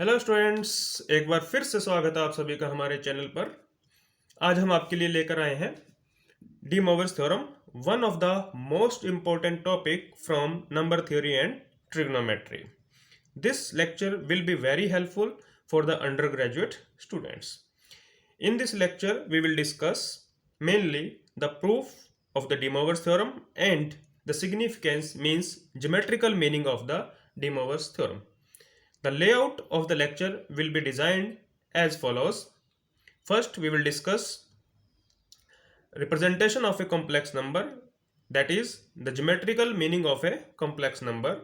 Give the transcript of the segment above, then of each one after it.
Hello students, एक बार फिर से स्वागत है आप सभी का हमारे चैनल पर। आज हम आपके लिए लेकर आए हैं D Moivre's theorem, one of the most important topic from number theory and trigonometry. This lecture will be very helpful for the under graduate students. In this lecture, we will discuss mainly the proof of the De Moivre's theorem and the significance means geometrical meaning of the De Moivre's theorem. The layout of the lecture will be designed as follows. First, we will discuss representation of a complex number, that is the geometrical meaning of a complex number,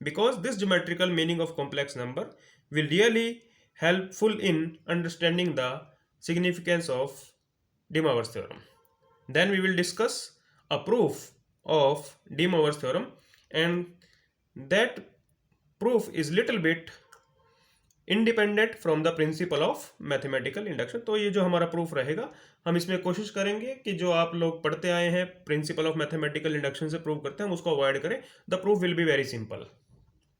because this geometrical meaning of complex number will really helpful in understanding the significance of De Moivre's theorem. Then we will discuss a proof of De Moivre's theorem, and that proof is little bit independent from the principle of mathematical induction. तो ये जो हमारा proof रहेगा, हम इसमें कोशिश करेंगे कि जो आप लोग पढ़ते आए हैं प्रिंसिपल ऑफ मैथमेटिकल इंडक्शन से प्रूव करते हैं, हम उसको अवॉइड करें। The proof will be very simple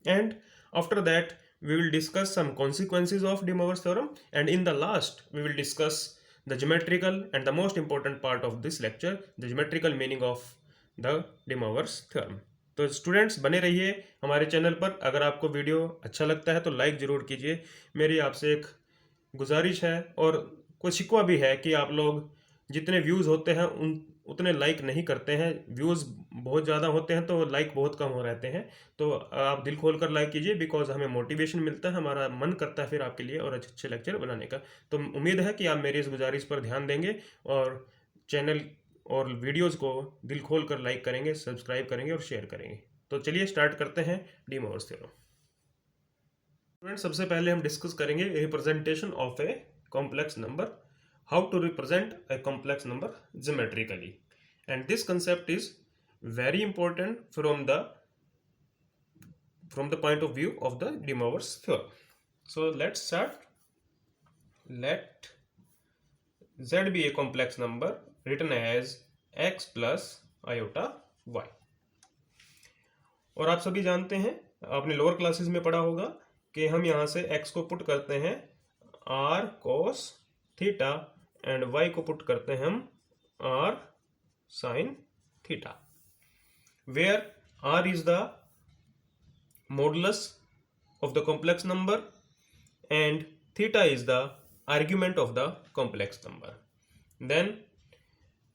and after that we will discuss some consequences of De Moivre's theorem, and in the last we will discuss the geometrical and the most important part of this lecture, the geometrical meaning of the De Moivre's theorem. तो students बने रहिए हमारे channel पर। अगर आपको video अच्छा लगता है तो लाइक ज़रूर कीजिए। मेरी आपसे एक गुजारिश है और कोई शिकवा भी है कि आप लोग जितने व्यूज़ होते हैं उतने लाइक नहीं करते हैं। व्यूज़ बहुत ज़्यादा होते हैं तो लाइक बहुत कम हो रहते हैं। तो आप दिल खोल कर लाइक कीजिए, बिकॉज हमें मोटिवेशन मिलता है, हमारा मन करता है फिर आपके लिए और अच्छे अच्छे लेक्चर बनाने का। तो उम्मीद है कि आप मेरी इस गुजारिश पर ध्यान देंगे और चैनल और वीडियोस को दिल खोल कर लाइक करेंगे, सब्सक्राइब करेंगे और शेयर करेंगे। तो चलिए स्टार्ट करते हैं डी मोइवरे's थ्योरम। स्टूडेंट, सबसे पहले हम डिस्कस करेंगे representation of a complex number, how to represent a complex number geometrically, and this concept is very important from the point of view of the de Moivre's theorem. So let's start. Let z be a complex number written as x plus iota y. और आप सभी जानते हैं, आपने lower classes में पढ़ा होगा कि हम यहाँ से x को पुट करते हैं r cos theta and y को पुट करते हैं हम r sin theta, where r is the modulus of the complex number and theta is the argument of the complex number. Then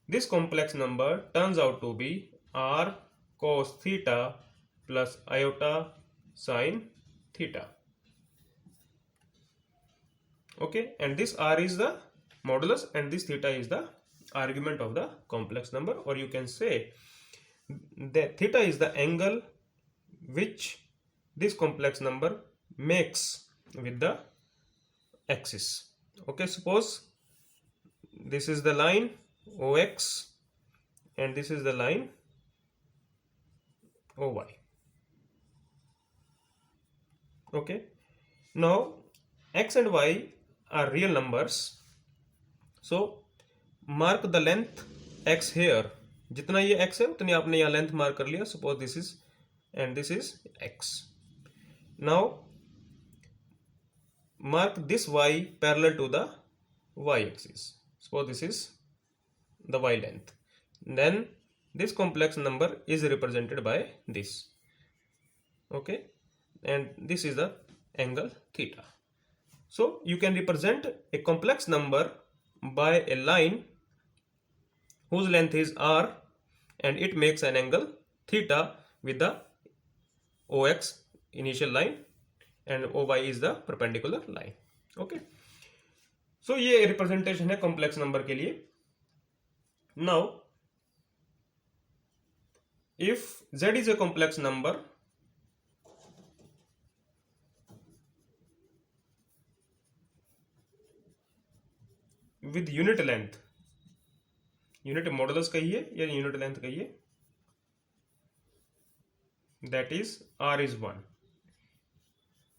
this complex number turns out to be r cos theta plus iota sin theta. Okay, and this r is the modulus and this theta is the argument of the complex number, or you can say that theta is the angle which this complex number makes with the axis. Okay, suppose this is the line OX and this is the line OY. Okay, now x and y are real numbers, so mark the length x here. जितना ये x है उतनी आपने यहाँ length mark कर लिया. Suppose this is and this is x. Now mark this y parallel to the y axis. Suppose this is the y length. Then this complex number is represented by this. Okay, and this is the angle theta. So you can represent a complex number by a line whose length is r and it makes an angle theta with the OX initial line and OY is the perpendicular line. Okay, so ये representation है complex number के लिए. Now if z is a complex number, with unit length, unit modulus कहिए या unit length कहिए, that is r is 1,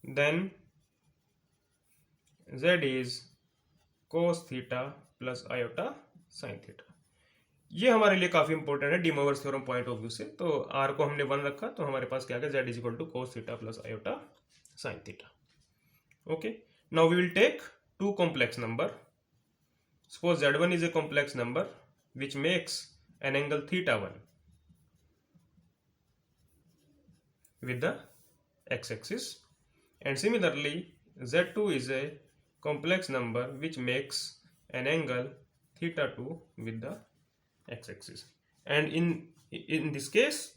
then z is cos theta plus iota sine theta. ये हमारे लिए काफी इंपॉर्टेंट है de Moivre's theorem point of view से. तो r को हमने 1 रखा तो हमारे पास क्या है, z is equal to cos theta plus iota sine theta. Okay, now we will take two complex number. Suppose z1 is a complex number which makes an angle theta1 with the x-axis, and similarly z2 is a complex number which makes an angle theta2 with the x-axis, and in this case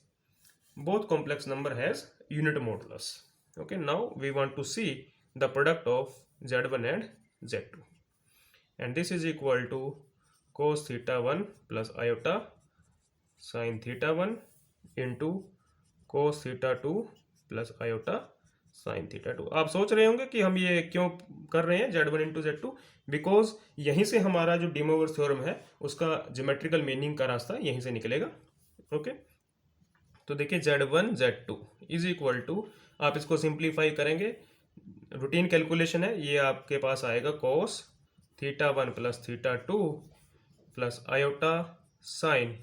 both complex number has unit modulus. Okay, now we want to see the product of z1 and z2, and this is equal to cos theta 1 plus iota sin theta 1 into cos theta 2 plus iota sine theta 2। आप सोच रहे होंगे कि हम ये क्यों कर रहे हैं z1 इंटू z2, बिकॉज यहीं से हमारा जो डी मोवर थ्योरम है उसका ज्योमेट्रिकल मीनिंग का रास्ता यहीं से निकलेगा। ओके, तो देखिए z1 z2 is equal to, आप इसको सिंप्लीफाई करेंगे, रूटीन कैलकुलेशन है, ये आपके पास आएगा cos theta 1 plus theta 2 plus iota sine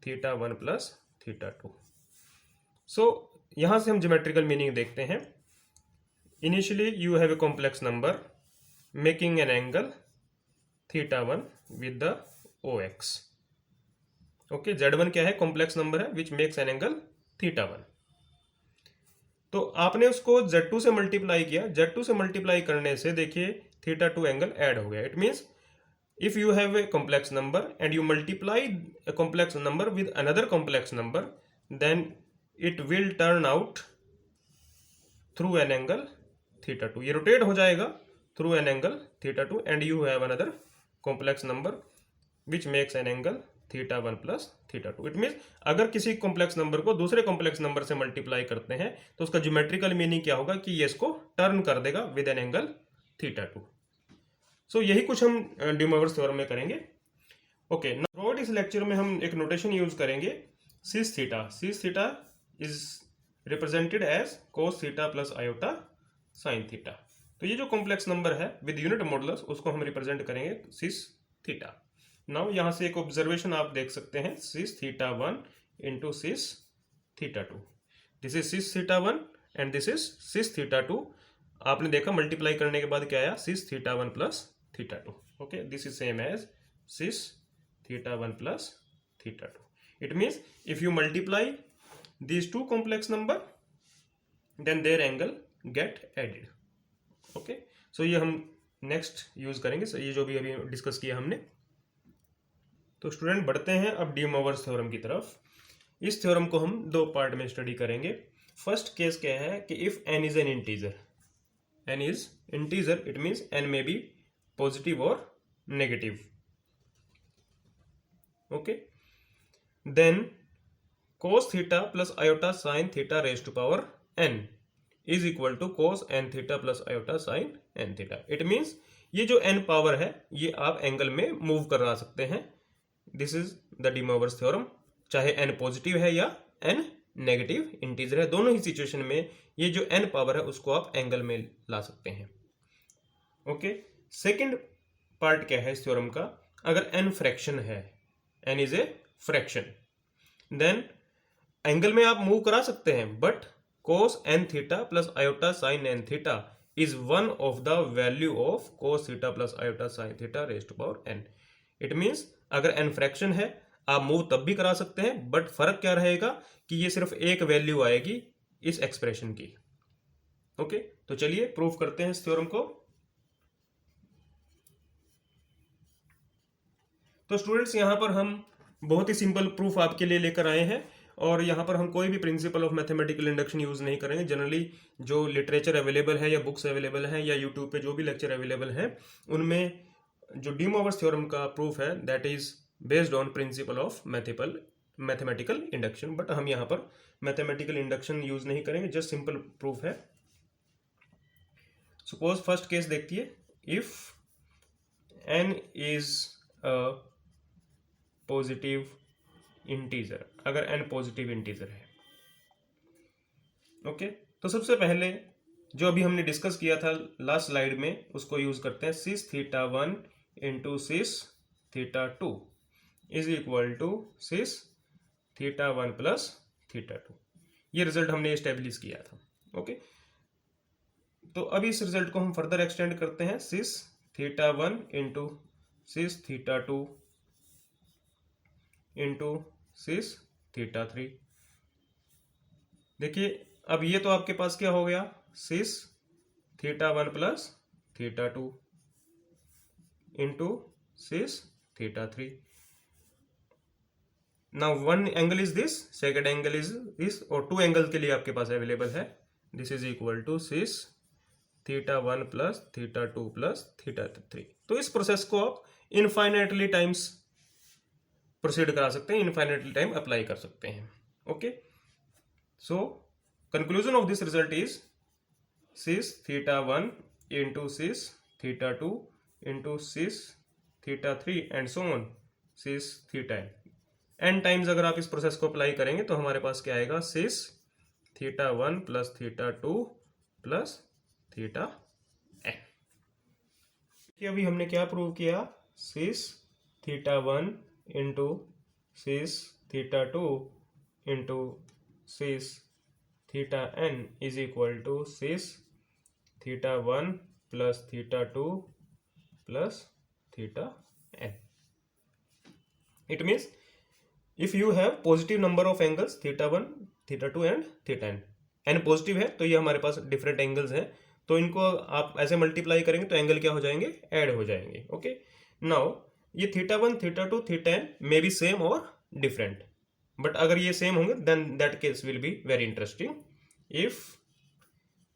theta 1 plus theta 2। So यहां से हम ज्योमेट्रिकल मीनिंग देखते हैं। Initially you have a complex number making an angle theta 1 with the O X. Okay, z1 क्या है? कॉम्प्लेक्स नंबर है which makes an angle theta 1। तो आपने उसको z2 से मल्टीप्लाई किया, z2 से मल्टीप्लाई करने से देखिए थीटा 2 एंगल ऐड हो गया। It means if you have a complex number and you multiply a complex number with another complex number, then it will turn out through an angle theta 2। ये rotate हो जाएगा through an angle theta 2 and you have another complex number which makes an angle theta 1 plus theta 2। It means अगर किसी complex number को दूसरे complex number से multiply करते हैं तो उसका ज्योमेट्रिकल मीनिंग क्या होगा कि ये इसको टर्न कर देगा विद एन एंगल थीटा 2। सो यही कुछ हम डी मोवर थ्योरम में करेंगे। ओके, थ्रूआउट इस लेक्चर में हम एक नोटेशन यूज करेंगे cis theta. Cis theta is represented as cos theta plus iota sine theta. तो ये जो कॉम्प्लेक्स नंबर है विद यूनिट मॉडुलस उसको हम रिप्रेजेंट करेंगे सिस थीटा। नाउ यहां से एक ऑब्जर्वेशन आप देख सकते हैं, cis theta 1 into cis theta 2। This is cis theta 1 and this is cis theta 2। आपने देखा मल्टीप्लाई करने के बाद क्या आया? Cis theta 1 plus theta 2। Okay, this is same as cis theta 1 plus theta 2। It means if you multiply these two complex number then their angle get added। Okay, so ये हम next use करेंगे। सो ये जो भी अभी discuss किया हमने। तो स्टूडेंट बढ़ते हैं अब डी मोवर थ्योरम की तरफ। इस थ्योरम को हम दो पार्ट में स्टडी करेंगे। फर्स्ट केस क्या है कि if n is an integer, n is integer, it means n may be positive और negative. Okay, then cos theta plus iota sine theta raise to power n is equal to cos n theta plus iota sine n theta. It means ये जो n power है ये आप angle में move करा सकते हैं। This is the De Moivre's theorem. चाहे n पॉजिटिव है या n नेगेटिव इंटीजर है, दोनों ही सिचुएशन में ये जो n पावर है उसको आप एंगल में ला सकते हैं। ओके, सेकेंड पार्ट क्या है इस थ्योरम का? अगर n फ्रैक्शन है, n is a fraction, then angle में आप मूव करा सकते हैं, but cos n theta plus iota sine n theta is one of the value of cos theta plus iota sine theta raise to power n। It means अगर n fraction है आप move तब भी करा सकते हैं, बट फर्क क्या रहेगा कि ये सिर्फ एक वैल्यू आएगी इस एक्सप्रेशन की। ओके, तो चलिए प्रूफ करते हैं इस थ्योरम को। तो स्टूडेंट्स यहां पर हम बहुत ही सिंपल प्रूफ आपके लिए लेकर आए हैं, और यहाँ पर हम कोई भी principle of mathematical induction use नहीं करेंगे। जनरली जो लिटरेचर अवेलेबल है या बुक्स अवेलेबल हैं या यूट्यूब पे जो भी लेक्चर अवेलेबल हैं उनमें जो डी मोवर्स थ्योरम का प्रूफ है that is based on principle of mathematical induction. But हम यहाँ पर मैथमेटिकल इंडक्शन यूज नहीं करेंगे, जस्ट सिंपल प्रूफ है। सपोज फर्स्ट केस देखिए, if n is a positive integer, अगर n पॉजिटिव इंटीजर है। ओके, तो सबसे पहले जो अभी हमने डिस्कस किया था लास्ट स्लाइड में उसको यूज करते हैं। Cis theta 1 into cis theta 2 is equal to cis theta 1 plus theta 2। ये रिजल्ट हमने एस्टेब्लिश किया था। ओके, तो अब इस रिजल्ट को हम फर्दर एक्सटेंड करते हैं, cis theta 1 into cis theta 2 into cis theta 3। देखिए अब ये तो आपके पास क्या हो गया, cis theta 1 plus theta 2 into cis theta 3। Now one angle is this, second angle is this, और टू एंगल के लिए आपके पास अवेलेबल है, this is equal to cis theta 1 plus theta 2 plus theta 3। तो इस प्रोसेस को आप इनफाइनाइटली टाइम्स प्रोसीड करा सकते हैं, इनफाइनाइटली टाइम अप्लाई कर सकते हैं। Okay, so conclusion of this result is cis theta 1 into cis theta 2 into cis theta 3 and so on cis theta n times. अगर आप इस प्रोसेस को अप्लाई करेंगे तो हमारे पास क्या आएगा, cis theta 1 plus theta 2 plus theta n। अभी हमने क्या प्रूव किया, cis theta 1 into cis theta 2 into cis theta n is equal to cis theta 1 plus theta 2 plus theta n। It means if you have positive number of angles theta 1, theta 2 and theta n, n positive है तो ये हमारे पास different angles हैं, तो इनको आप ऐसे multiply करेंगे तो एंगल क्या हो जाएंगे, ऐड हो जाएंगे। ओके, नाउ ये theta 1 theta 2 theta n may be same और डिफरेंट, बट अगर ये सेम होंगे then that case will be very interesting. If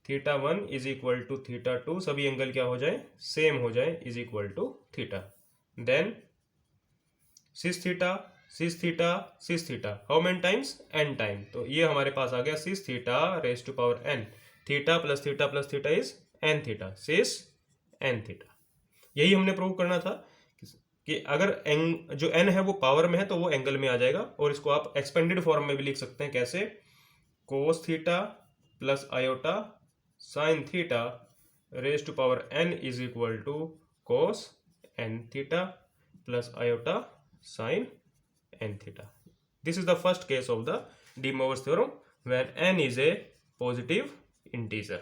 theta 1 is equal to theta 2, सभी एंगल क्या हो जाए, सेम हो जाए, is equal to theta, then cis theta cis theta cis theta, how many times, n time, तो ये हमारे पास आ गया cis theta raise to power n, theta plus theta is n theta, cis n theta. यही हमने prove करना था कि अगर जो n है वो पावर में है तो वो एंगल में आ जाएगा, और इसको आप एक्सपेंडेड फॉर्म में भी लिख सकते हैं, कैसे, cos theta plus iota sine theta raise to power n is equal to cos n theta plus iota sin n theta. This is the first case of the De Moivre's theorem when n is a positive integer.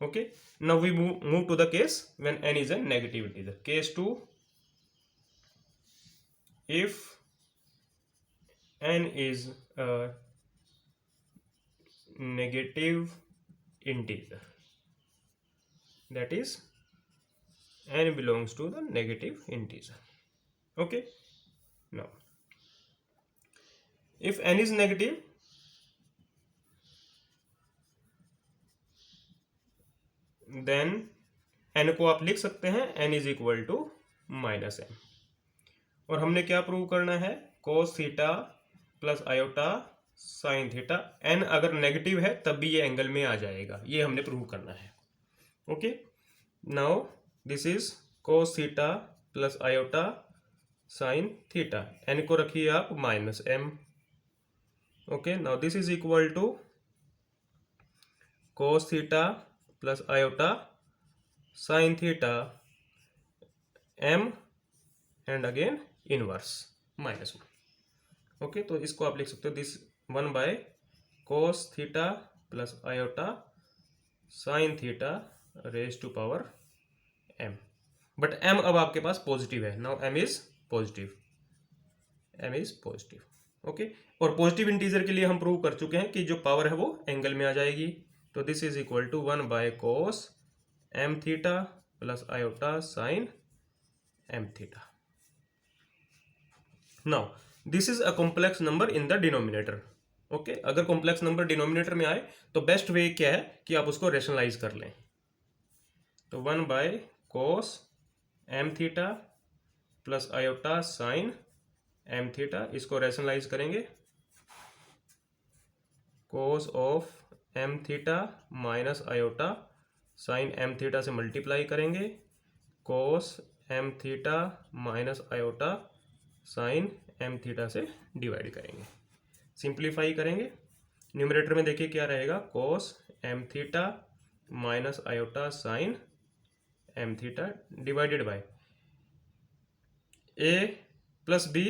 Okay, now we move to the case when n is a negative integer. Case 2, if n is a negative integer, that is n belongs to the negative integer. Okay, now if n is negative, then n को आप लिख सकते हैं n is equal to minus m, और हमने क्या prove करना है, cos theta plus iota sine theta, n अगर नेगेटिव है तब भी ये एंगल में आ जाएगा, ये हमने प्रूव करना है। Okay, now this is cos theta plus iota sine theta, n को रखिए आप minus m। Okay, now this is equal to cos theta plus iota sine theta m and again inverse minus 1। Okay, तो इसको आप लिख सकते हो this 1 by cos theta plus iota sine theta raise to power m, but m अब आपके पास positive है, now m is positive, m is positive. Okay, और पॉजिटिव इंटीजर के लिए हम प्रूव कर चुके हैं कि जो पावर है वो एंगल में आ जाएगी, तो this is equal to 1 by cos m theta plus iota sine m theta. Now this is a complex number in the denominator. Okay, अगर कॉम्प्लेक्स नंबर डिनोमिनेटर में आए तो बेस्ट वे क्या है कि आप उसको रेशनलाइज कर लें, तो 1 by cos m theta plus iota sine m theta, इसको रेशनलाइज करेंगे, cos of m theta minus iota sine m theta से मल्टीप्लाई करेंगे, कोस m theta minus iota sine m theta से डिवाइड करेंगे, सिंप्लीफाई करेंगे, न्यूमरेटर में देखिए क्या रहेगा, कोस m theta minus iota sine m theta divided by a plus b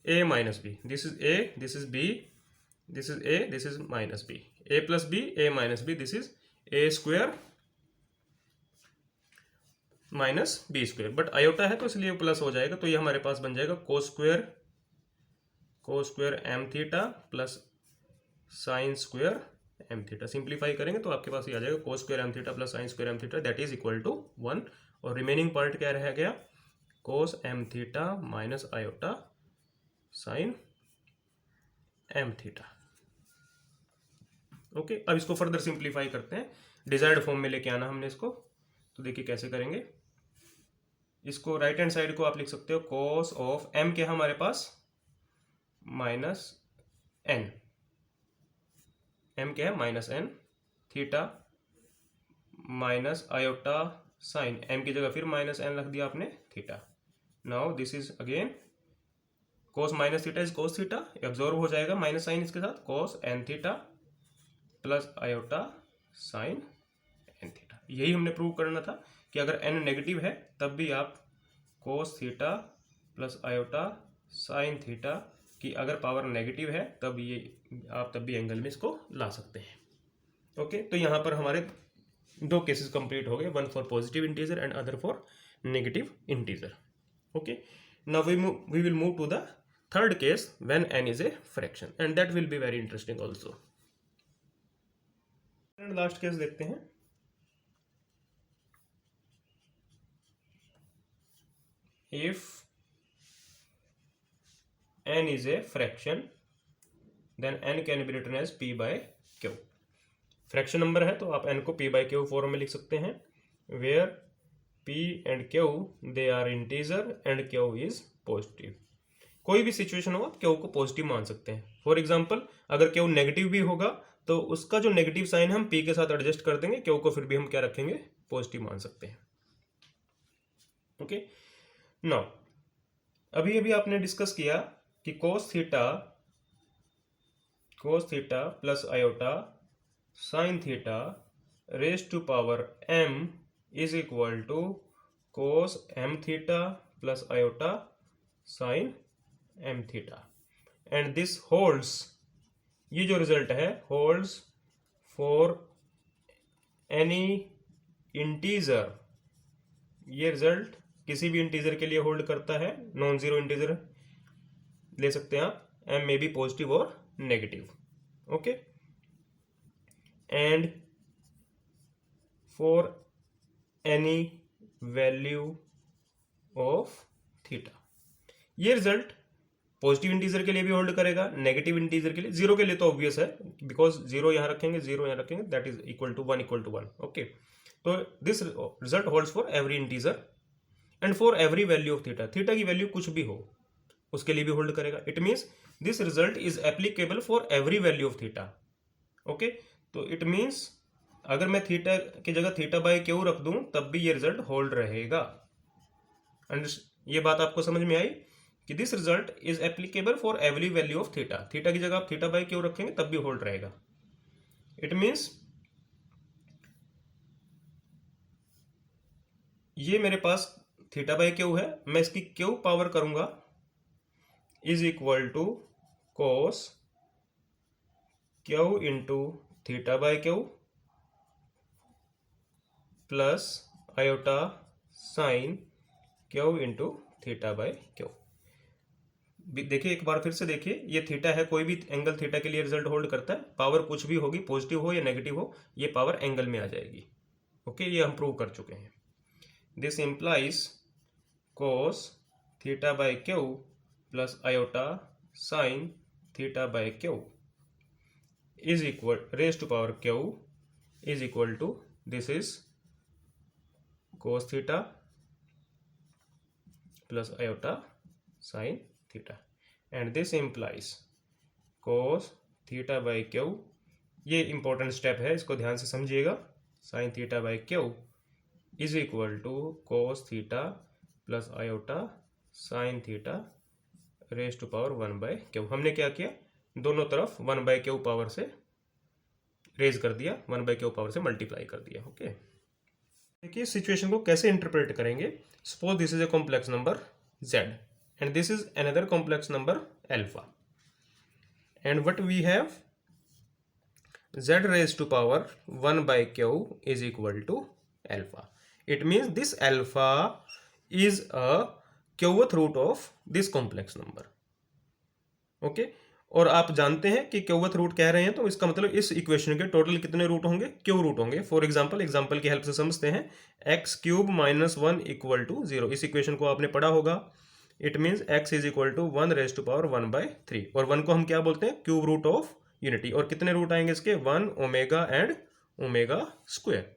a minus b, this is a, this is b, this is a, this is minus b, a plus b a minus b, this is a square minus B square, but iota है तो इसलिए plus हो जाएगा, तो ये हमारे पास बन जाएगा cos square m theta plus sine square m theta. Simplify करेंगे तो आपके पास ये आ जाएगा cos square m theta plus sine square m theta that is equal to 1, और रिमेनिंग पार्ट क्या रह गया, cos M theta minus iota sine M theta. Okay, अब इसको फर्दर सिंप्लीफाई करते हैं, डिजायर्ड फॉर्म में लेके आना हमने इसको। तो देखिए कैसे करेंगे, इसको राइट हैंड साइड को आप लिख सकते हो कोस ऑफ एम के हमारे पास माइनस एन, एम क्या है minus N, theta minus iota sine, m की जगह फिर माइनस एन रख दिया आपने theta. Now this is again cos minus theta is cos theta, absorb हो जाएगा माइनस साइन इसके साथ, cos n theta plus iota sine n theta. यही हमने प्रूव करना था कि अगर एन नेगेटिव है तब भी आप कोस theta plus iota sine theta की अगर पावर नेगेटिव है तब ये आप तब भी एंगल में इसको ला सकते हैं। ओके, तो यहाँ पर हमारे दो केसेस कंप्लीट हो गए, one for positive integer and other for negative integer. Okay, now we will move to the third case when n is a fraction and that will be very interesting also. And last case देखते हैं। If n is a fraction then n can be written as p by q. Fraction number है तो आप n को p by q form में लिख सकते हैं, where p and q they are integer and q is positive. कोई भी सिचुएशन हो आप क्यू को पॉजिटिव मान सकते हैं। फॉर एग्जांपल अगर क्यू नेगेटिव भी होगा तो उसका जो नेगेटिव साइन है हम पी के साथ एडजस्ट कर देंगे, क्यू को फिर भी हम क्या रखेंगे पॉजिटिव मान सकते हैं। ओके, नाउ अभी अभी आपने डिस्कस किया कि cos theta plus iota sine theta raise to power m is equal to cos M theta plus iota sine M theta, and this holds, ये जो रिजल्ट है होल्ड्स फॉर एनी इंटीजर, ये result किसी भी integer के लिए hold करता है, नॉन जीरो इंटीजर ले सकते हैं आप, एम में बी पॉजिटिव और negative. Okay, and for any value of theta, ये रिजल्ट पॉजिटिव इंटीजर के लिए भी होल्ड करेगा, नेगेटिव इंटीजर के लिए, जीरो के लिए तो ऑब्वियस है बिकॉज जीरो यहां रखेंगे, जीरो यहां रखेंगे, that is equal to one. Okay, तो this result holds for every integer and for every value of theta, theta की वैल्यू कुछ भी हो उसके लिए भी होल्ड करेगा। It means this result is applicable for every value of theta. Okay, तो इट मीन्स अगर मैं थीटा की जगह थीटा बाय क्यू रख दूं तब भी ये रिजल्ट होल्ड रहेगा। ये बात आपको समझ में आई कि this result is applicable for every value of theta, theta की जगह आप थीटा बाय क्यू रखेंगे तब भी होल्ड रहेगा। इट मीन्स ये मेरे पास थीटा बाय क्यू है, मैं इसकी क्यू पावर करूंगा is equal to cos Q into theta by Q plus iota sine Q into theta by Q. देखिए एक बार फिर से देखिए, ये थीटा है, कोई भी एंगल थीटा के लिए रिजल्ट होल्ड करता है, पावर कुछ भी होगी, पॉजिटिव हो या नेगेटिव हो, ये पावर एंगल में आ जाएगी। ओके, ये हम प्रूव कर चुके हैं। This implies cos theta by Q plus iota sine theta by q is equal raise to power q is equal to this is cos theta plus iota sine theta, and this implies cos theta by q, ये important step है, इसको ध्यान से समझिएगा, sine theta by q is equal to cos theta plus iota sine theta raise to power 1/क्यू। हमने क्या किया, दोनों तरफ 1/क्यू पावर से रेज कर दिया, 1/क्यू पावर से मल्टीप्लाई कर दिया। ओके, देखिए सिचुएशन को कैसे इंटरप्रेट करेंगे। Suppose this is a complex number z and this is another complex number alpha, and what we have, z raised to power 1/q is equal to alpha, It means this alpha is a qth root of this complex number. Okay, और आप जानते हैं कि क्यूवथ root कह रहे हैं तो इसका मतलब इस इक्वेशन के टोटल कितने रूट होंगे, क्यू रूट होंगे. फॉर एग्जाम्पल की हेल्प से समझते हैं. X cube minus 1 equal to 0. इस इक्वेशन को आपने पढ़ा होगा. It means X is equal to 1 raise to power 1/3. और 1 को हम क्या बोलते हैं, क्यूब रूट ऑफ यूनिटी. और कितने रूट आएंगे इसके, 1 ओमेगा एंड ओमेगा स्क्वायर.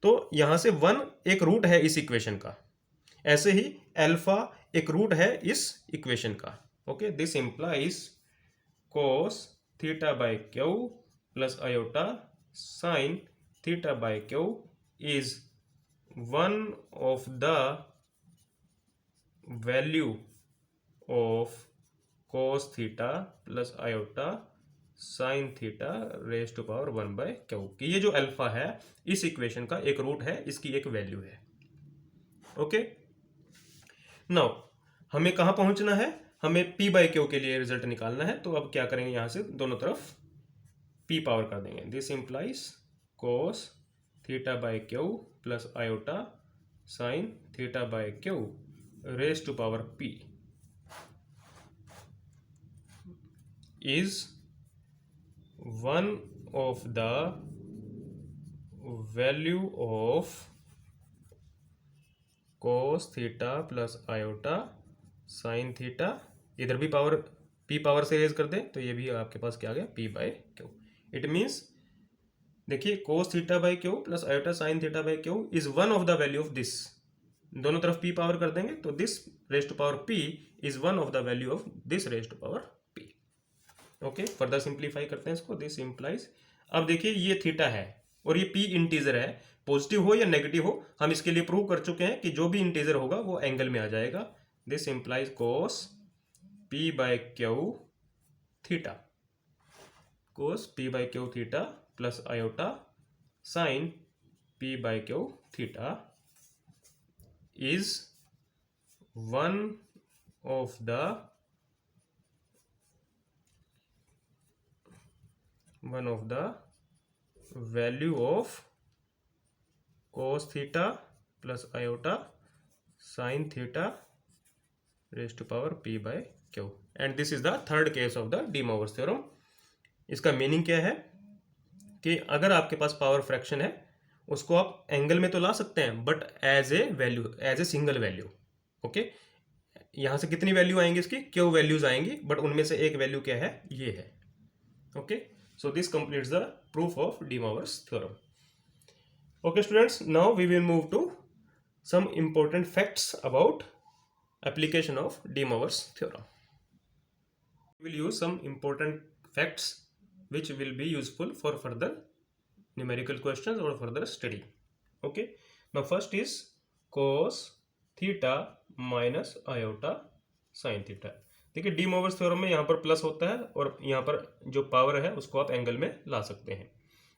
तो यहां से 1 एक रूट है इस इक्वेशन का, ऐसे ही अल्फा एक रूट है इस इक्वेशन का. Okay, this implies cos theta by Q plus iota sine theta by q is one of the value of cos theta plus iota sine theta raise to power 1/क्यू. कि ये जो alpha है इस equation का एक root है, इसकी एक वैल्यू है. ओके, नाउ हमें कहाँ पहुंचना है, हमें p बाई क्यू के लिए रिजल्ट निकालना है. तो अब क्या करेंगे, यहां से दोनों तरफ p पावर कर देंगे. This implies cos theta by Q plus iota sine theta by Q raise to power p is one of the value of cos theta plus iota sine theta. इधर भी पावर p पावर से raise कर दे तो ये भी आपके पास क्या आ गया, p by Q. It means देखिए cos theta by Q plus iota sine theta by Q is one of the value of this. दोनों तरफ p पावर कर देंगे तो this raise to power p is one of the value of this raise to power p. Okay, further simplify करते हैं इसको. This implies, अब देखिए ये थीटा है और ये p इंटीजर है, पॉजिटिव हो या नेगेटिव हो, हम इसके लिए प्रूव कर चुके हैं कि जो भी इंटीजर होगा वो एंगल में आ जाएगा. This implies cos p by Q theta, cos p by Q theta plus iota sine p by Q theta is one of the value of cos theta plus iota sine theta raise to power p by Q. And this is the third case of the De Moivre's theorem. इसका meaning क्या है कि अगर आपके पास power fraction है उसको आप angle में तो ला सकते हैं but as a value, as a single value. Okay, यहां से कितनी वैल्यू आएंगी इसकी, क्यू वैल्यूज आएंगी, बट उनमें से एक वैल्यू क्या है, ये है. Okay, so this completes the proof of D Moivre's theorem. Okay students, now we will move to some important facts about application of De Moivre's theorem. We will use some important facts which will be useful for further numerical questions or further study. Okay, now first is cos theta minus iota sin theta. देखिए D Moivre's theorem में यहाँ पर plus होता है और यहाँ पर जो पावर है उसको आप एंगल में ला सकते हैं,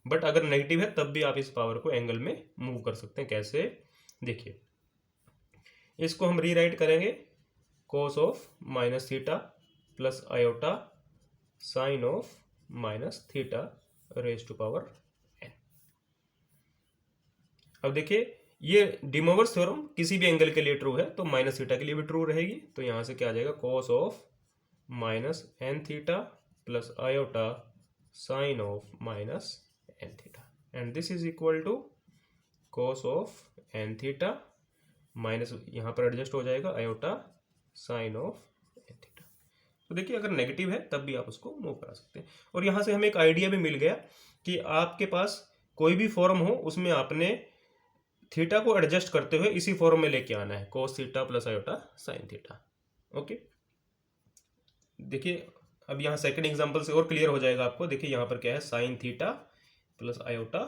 बट अगर नेगेटिव है तब भी आप इस पावर को एंगल में मूव कर सकते हैं. कैसे, देखिए इसको हम रीराइट करेंगे cos of minus theta plus iota sine of minus theta raise to power n. अब देखिए ये डी मोवर्स थ्योरम किसी भी एंगल के लिए ट्रू है तो माइनस थीटा के लिए भी ट्रू रहेगी. तो यहां से क्या आ जाएगा, cos of minus N theta plus iota sine of minus n theta, and this is equal to cos of n theta minus यहाँ पर एडजस्ट हो जाएगा iota sine of n theta. तो देखिए अगर नेगेटिव है तब भी आप उसको मूव करा सकते हैं. और यहाँ से हमें एक आइडिया भी मिल गया कि आपके पास कोई भी फॉर्म हो उसमें आपने थीटा को एडजस्ट करते हुए इसी फॉर्म में लेके आना है, cos theta plus iota sine theta. Okay, देखिए अब यहाँ सेकंड एग्जांपल से और क्लियर हो जाएगा आपको. देखिए यहाँ पर क्या है, sine theta plus iota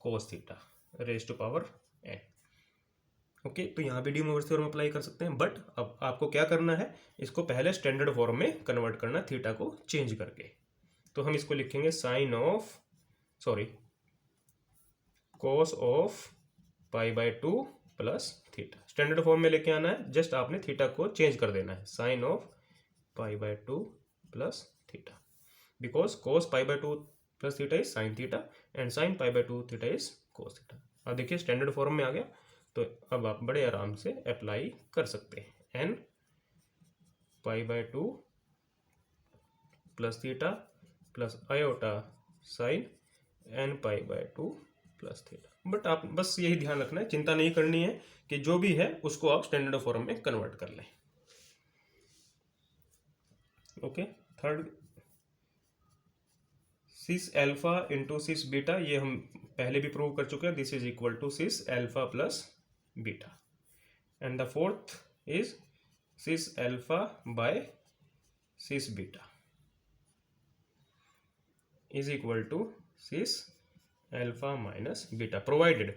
cos theta raise to power n. Okay, तो यहाँ भी डी मोवर्स थ्योरम अप्लाई कर सकते हैं, बट अब आपको क्या करना है, इसको पहले स्टैंडर्ड फॉर्म में कन्वर्ट करना थीटा को चेंज करके. तो हम इसको लिखेंगे sine of cos of pi by 2 plus theta. Standard form में लेके आना है, जस्ट आपने थीटा को चेंज कर देना है, sine of pi by 2 plus theta, because cos pi by 2 plus theta is sin theta and sin pi by 2 theta is cos theta. अब देखिए स्टैंडर्ड फॉर्म में आ गया, तो अब आप बड़े आराम से अप्लाई कर सकते हैं। n π/2 plus theta plus iota sine n π/2 plus theta. But आप बस यही ध्यान रखना है, चिंता नहीं करनी है कि जो भी है उसको आप स्टैंडर्ड फॉर्म में कन्वर्ट कर लें। Okay, third cis alpha into cis beta, ये हम पहले भी प्रूव कर चुके हैं, this is equal to cis alpha plus beta. And the fourth is cis alpha by cis beta is equal to cis alpha minus beta, provided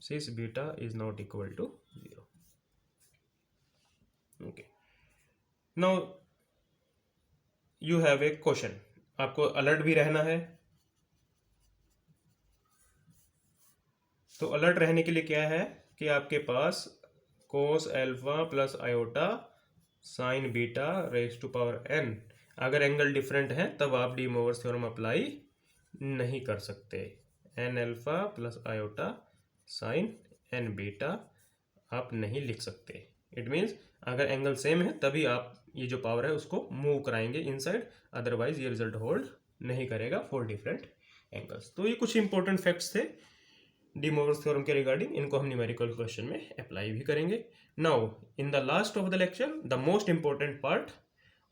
cis beta is not equal to 0. Okay, now you have a question, आपको alert भी रहना है। तो alert रहने के लिए क्या है कि आपके पास cos alpha plus iota sine beta raise to power n, अगर एंगल डिफरेंट है तब आप डी मोवर्स थ्योरम अप्लाई नहीं कर सकते। n alpha plus iota sine n beta आप नहीं लिख सकते। इट मीन्स अगर एंगल सेम है तभी आप ये जो पावर है उसको मूव कराएंगे इनसाइड, अदरवाइज ये रिजल्ट होल्ड नहीं करेगा फॉर डिफरेंट एंगल्स। तो ये कुछ इंपॉर्टेंट फैक्ट्स थे डी मोवर्स थ्योरम के रिगार्डिंग, इनको हम न्यूमेरिकल क्वेश्चन में अप्लाई भी करेंगे। Now in the last of the lecture, the most important part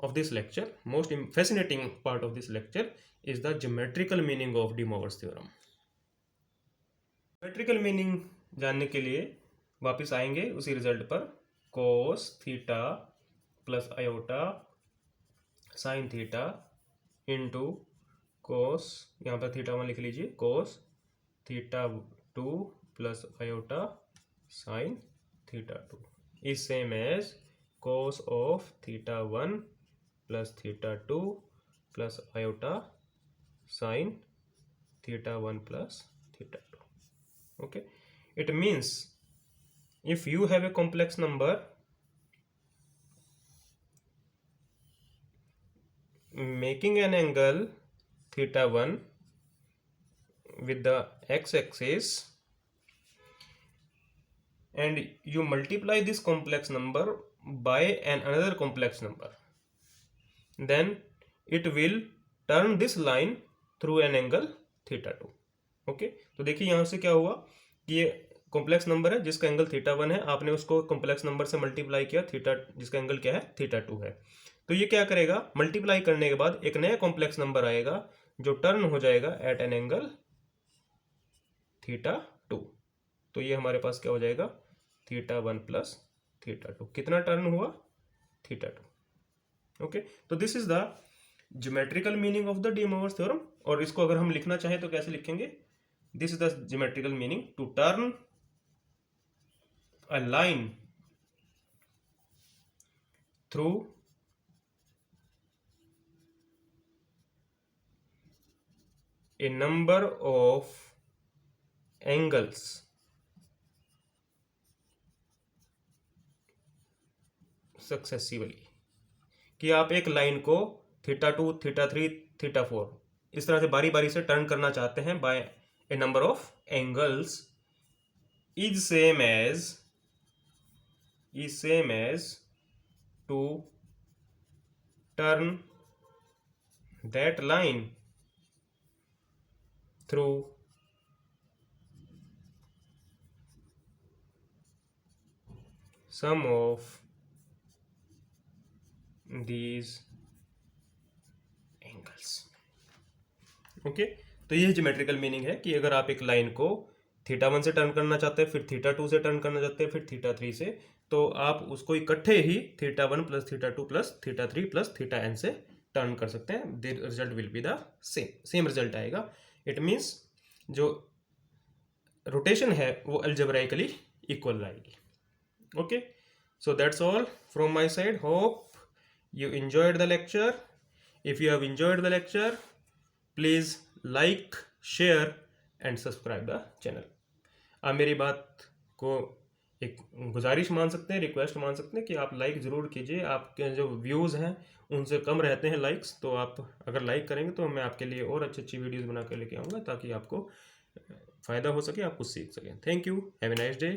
of this lecture, most fascinating part of this lecture is the geometrical meaning of De Moivre's theorem. Geometrical meaning जानने के लिए वापस आएंगे उसी result पर, cos theta plus iota sine theta into cos, यहाँ पर theta 1 लिख लीजिए, cos theta 2 plus iota sine theta 2 is same as cos of theta 1 plus theta 2 plus iota sine theta 1 plus theta 2. Okay, it means if you have a complex number making an angle theta 1 with the x-axis and you multiply this complex number by another complex number, then it will turn this line through an angle theta 2. Okay, तो देखिए यहाँ से क्या हुआ कि ये complex number है जिसका एंगल थीटा 1 है, आपने उसको कॉम्प्लेक्स नंबर से मल्टीप्लाई किया थीटा, जिसका एंगल क्या है थीटा 2 है। तो ये क्या करेगा, मल्टीप्लाई करने के बाद एक नया कॉम्प्लेक्स नंबर आएगा जो टर्न हो जाएगा एट एन एंगल थीटा 2। तो ये हमारे पास क्या हो जाएगा, थीटा 1 प्लस थीटा 2। कितना टर्न हुआ, थीटा 2। ओके, तो this is the geometrical meaning of the De Moivre's theorem. और इसको अगर हम लिखना चाहें तो कैसे लिखेंगे, this is the geometrical meaning, to turn a line through a number of angles successively, कि आप एक लाइन को थीटा 2 थीटा 3 थीटा 4 इस तरह से बारी बारी से टर्न करना चाहते हैं by a number of angles, is same as to turn that line through sum of these angles. Okay, तो ये ज्योमेट्रिकल मीनिंग है कि अगर आप एक लाइन को थीटा 1 से टर्न करना चाहते हैं, फिर थीटा 2 से टर्न करना चाहते हैं, फिर थीटा 3 से, तो आप उसको इकट्ठे ही theta 1 plus theta 2 plus theta 3 plus theta n से टर्न कर सकते हैं। The result will be the same result आएगा। इट मीन्स जो रोटेशन है वो अलजेब्राइकली इक्वल आएगी। Okay, so that's all from my side. Hope you enjoyed the lecture. If you have enjoyed the lecture, please like, share and subscribe the channel. आप मेरी बात को एक गुजारिश मान सकते हैं, रिक्वेस्ट मान सकते हैं कि आप लाइक ज़रूर कीजिए। आपके जो व्यूज़ हैं उनसे कम रहते हैं लाइक्स, तो आप अगर लाइक करेंगे तो मैं आपके लिए और अच्छी अच्छी वीडियोज़ बना कर लेके आऊँगा, ताकि आपको फ़ायदा हो सके, आप कुछ सीख सकें। Thank you, have a nice day.